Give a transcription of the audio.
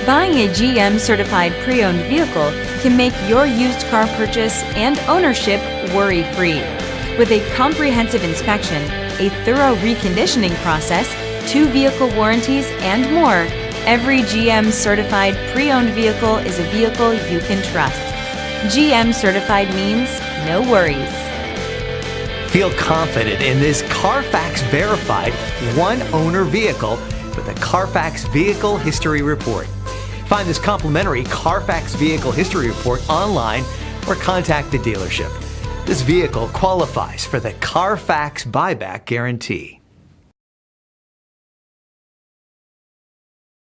Buying a GM certified pre-owned vehicle can make your used car purchase and ownership worry-free. With a comprehensive inspection, a thorough reconditioning process, 2 vehicle warranties, and more, every GM certified pre-owned vehicle is a vehicle you can trust. GM certified means no worries. Feel confident in this Carfax verified one-owner vehicle with a Carfax Vehicle History Report. Find this complimentary Carfax Vehicle History Report online or contact the dealership. This vehicle qualifies for the Carfax Buyback Guarantee.